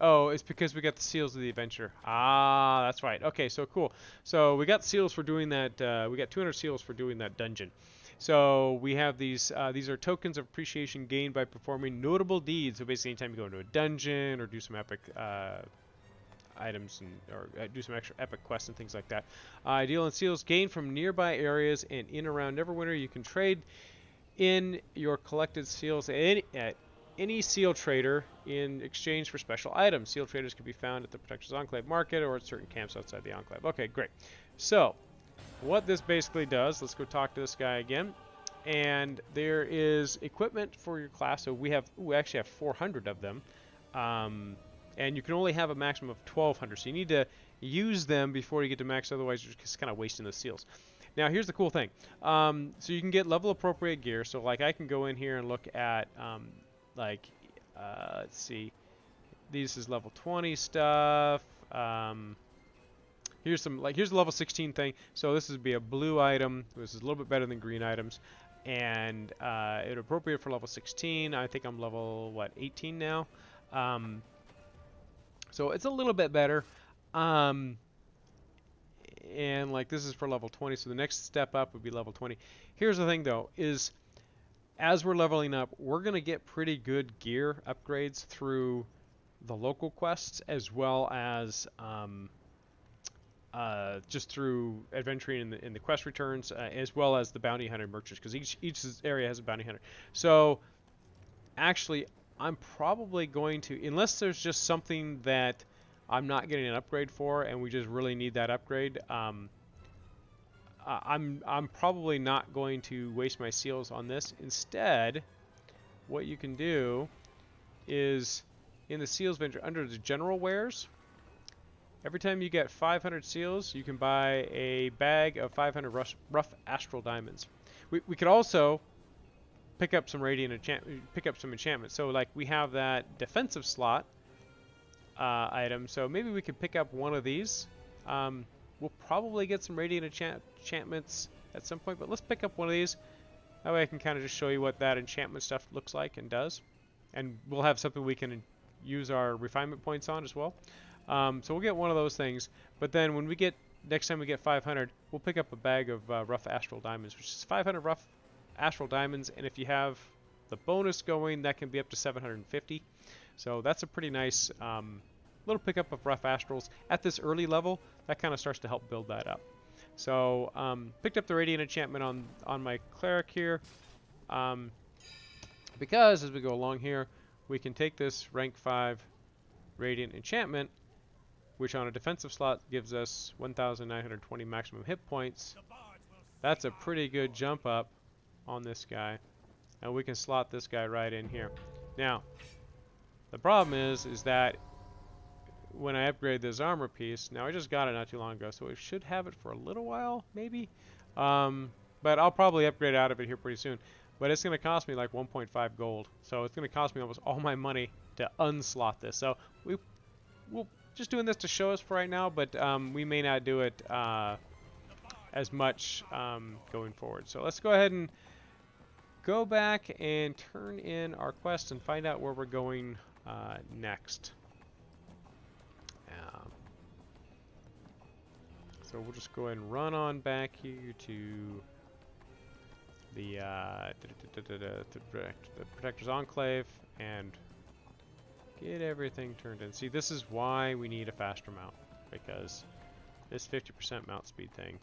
Oh, it's because we got the seals of the adventure. Ah, that's right. Okay, so cool. So we got seals for doing that. We got 200 seals for doing that dungeon. So we have these. These are tokens of appreciation gained by performing notable deeds. So basically, anytime you go into a dungeon or do some epic items or do some extra epic quests and things like that. Deal in seals gained from nearby areas and in around Neverwinter. You can trade in your collected seals at any seal trader in exchange for special items. Seal traders can be found at the Protector's Enclave Market or at certain camps outside the Enclave. Okay, great. So, what this basically does, let's go talk to this guy again. And there is equipment for your class. So we actually have 400 of them. And you can only have a maximum of 1,200. So you need to use them before you get to max, otherwise you're just kind of wasting the seals. Now, here's the cool thing. So you can get level appropriate gear. So like I can go in here and look at let's see. This is level 20 stuff. Here's the level 16 thing. So this would be a blue item. This is a little bit better than green items. And it's appropriate for level 16. I think I'm level 18 now. So it's a little bit better. And like this is for level 20, so the next step up would be level 20. Here's the thing though, is as we're leveling up, we're going to get pretty good gear upgrades through the local quests, as well as just through adventuring in the quest returns, as well as the bounty hunter merchants, because each area has a bounty hunter. So actually, I'm probably going to, unless there's just something that I'm not getting an upgrade for, and we just really need that upgrade. I'm probably not going to waste my seals on this. Instead, what you can do is in the seals venture under the general wares. Every time you get 500 seals, you can buy a bag of 500 rough astral diamonds. We could also pick up some enchantments. So like we have that defensive slot item. So maybe we could pick up one of these. We'll probably get some radiant enchantments at some point, but let's pick up one of these. That way I can kind of just show you what that enchantment stuff looks like and does. And we'll have something we can use our refinement points on as well. So we'll get one of those things. But then when next time we get 500, we'll pick up a bag of rough astral diamonds, which is 500 rough astral diamonds. And if you have the bonus going, that can be up to 750. So that's a pretty nice little pickup of rough astrals at this early level. That kind of starts to help build that up. So picked up the radiant enchantment on my cleric here, because as we go along here, we can take this rank 5 radiant enchantment, which on a defensive slot gives us 1,920 maximum hit points. That's a pretty good jump up on this guy, and we can slot this guy right in here. Now, the problem is that when I upgrade this armor piece, now I just got it not too long ago, so we should have it for a little while, maybe. But I'll probably upgrade out of it here pretty soon. But it's going to cost me like 1.5 gold, so it's going to cost me almost all my money to unslot this. So we'll just doing this to show us for right now, but we may not do it as much going forward. So let's go ahead and go back and turn in our quest and find out where we're going next. So we'll just go ahead and run on back here to the Protector's Enclave and get everything turned in. See, this is why we need a faster mount, because this 50% mount speed thing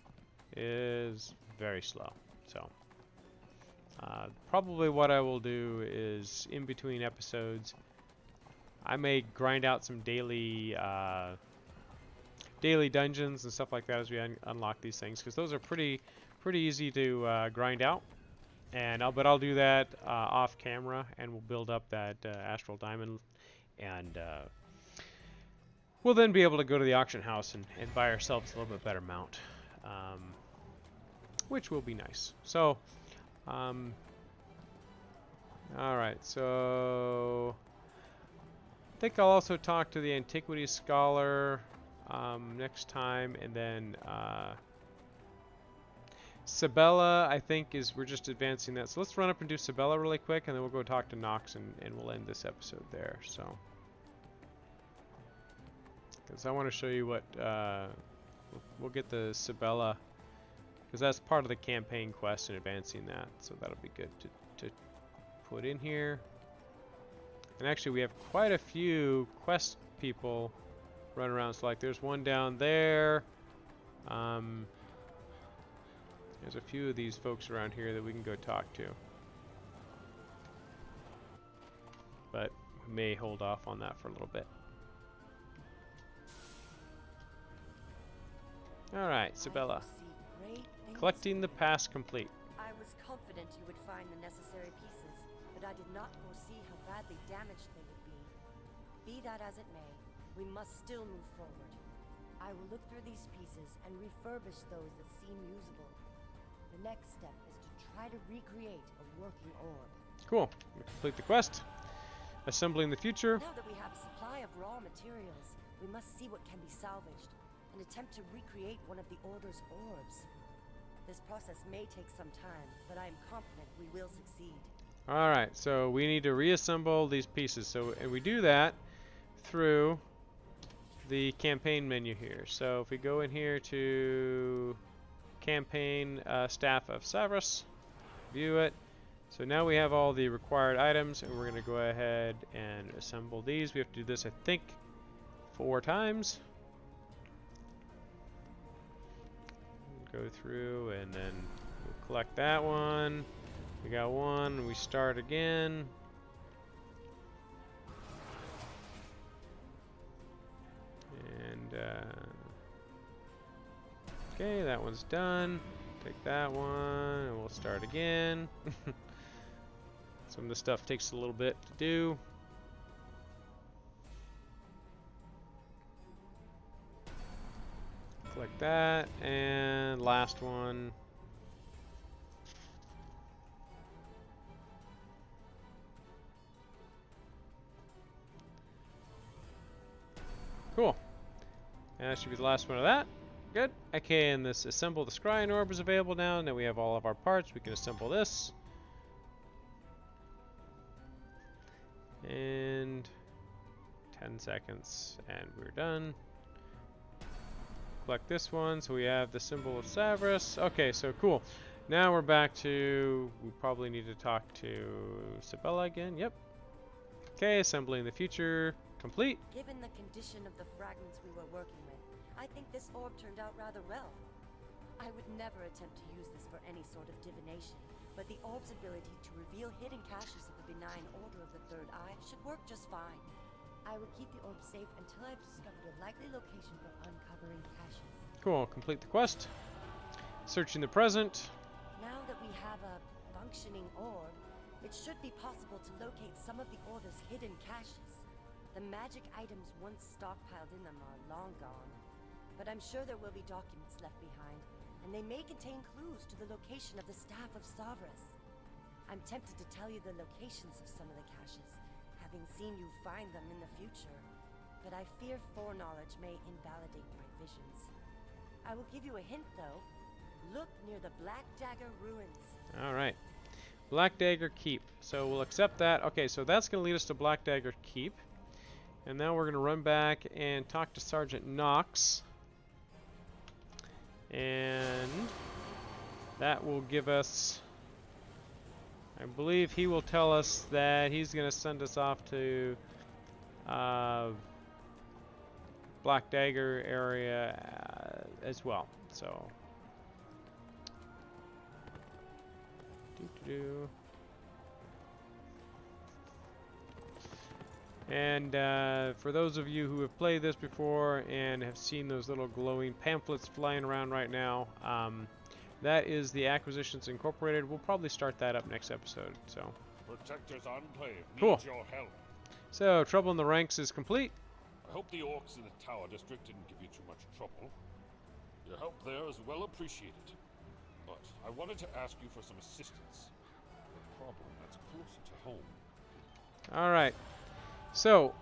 is very slow. So probably what I will do is in between episodes, I may grind out some daily dungeons and stuff like that as we unlock these things, because those are pretty easy to grind out. And but I'll do that off camera, and we'll build up that astral diamond, and we'll then be able to go to the auction house and buy ourselves a little bit better mount, which will be nice. So all right, so I think I'll also talk to the antiquities scholar next time, and then Sabella, I think, we're just advancing that. So let's run up and do Sabella really quick, and then we'll go talk to Nox, and we'll end this episode there. So, because I want to show you what we'll get the Sabella, because that's part of the campaign quest and advancing that. So that'll be good to put in here. And actually, we have quite a few quest people run around. So like, there's one down there. There's a few of these folks around here that we can go talk to. But we may hold off on that for a little bit. Alright, Sabella. Collecting the past complete. I was confident you would find the necessary pieces, but I did not foresee how badly damaged they would be. Be that as it may, we must still move forward. I will look through these pieces and refurbish those that seem usable. The next step is to try to recreate a working orb. Cool. We complete the quest. Assembling the future. Now that we have a supply of raw materials, we must see what can be salvaged and attempt to recreate one of the Order's orbs. This process may take some time, but I am confident we will succeed. Alright, so we need to reassemble these pieces. So, and we do that through the campaign menu here. So if we go in here to campaign, Staff of Severus, view it, So now we have all the required items, and we're going to go ahead and assemble these. We have to do this, I think, 4 times. Go through, and then we'll collect that one. We got one, and we start again. And, okay, that one's done. Take that one, and we'll start again. Some of the stuff takes a little bit to do. Click that, and last one. Cool. And that should be the last one of that. Good. Okay, and this assemble the scrying orb is available now. Now we have all of our parts. We can assemble this. And 10 seconds, and we're done. Collect this one, so we have the symbol of Savras. Okay, so cool. Now we're back to, we probably need to talk to Sabella again. Yep. Okay, assembling the future. Complete. Given the condition of the fragments we were working with, I think this orb turned out rather well. I would never attempt to use this for any sort of divination, but the orb's ability to reveal hidden caches of the benign Order of the Third Eye should work just fine. I will keep the orb safe until I've discovered a likely location for uncovering caches. Cool, complete the quest. Searching the present. Now that we have a functioning orb, it should be possible to locate some of the Order's hidden caches. The magic items once stockpiled in them are long gone, but I'm sure there will be documents left behind, and they may contain clues to the location of the Staff of Savras. I'm tempted to tell you the locations of some of the caches, having seen you find them in the future, but I fear foreknowledge may invalidate my visions. I will give you a hint, though. Look near the Black Dagger ruins. Alright. Black Dagger Keep. So we'll accept that. Okay, so that's going to lead us to Black Dagger Keep. And now we're going to run back and talk to Sergeant Knox. And that will give us, I believe he will tell us that he's going to send us off to Black Dagger area as well. So, and for those of you who have played this before and have seen those little glowing pamphlets flying around right now, that is the Acquisitions Incorporated. We'll probably start that up next episode. So, Protector's Enclave cool. needs your help. So, Trouble in the Ranks is complete. I hope the orcs in the Tower District didn't give you too much trouble. Your help there is well appreciated. But I wanted to ask you for some assistance. A problem that's closer to home. Alright. So,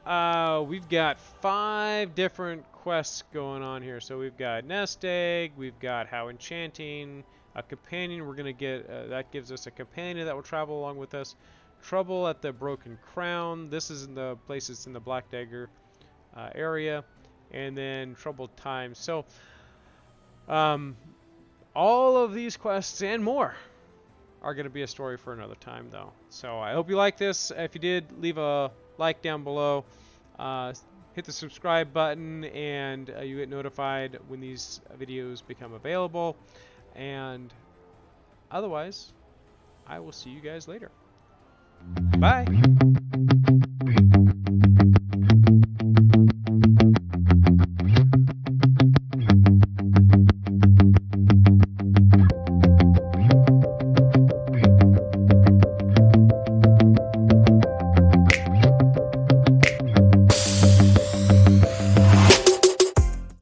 we've got 5 different quests going on here. So we've got Nest Egg, we've got How Enchanting, a companion we're going to get, that gives us a companion that will travel along with us. Trouble at the Broken Crown, this is in the places in the Black Dagger area. And then Troubled Times. So, all of these quests and more are going to be a story for another time, though. So I hope you like this. If you did, leave a like down below. Hit the subscribe button, and you get notified when these videos become available. And otherwise, I will see you guys later. Bye.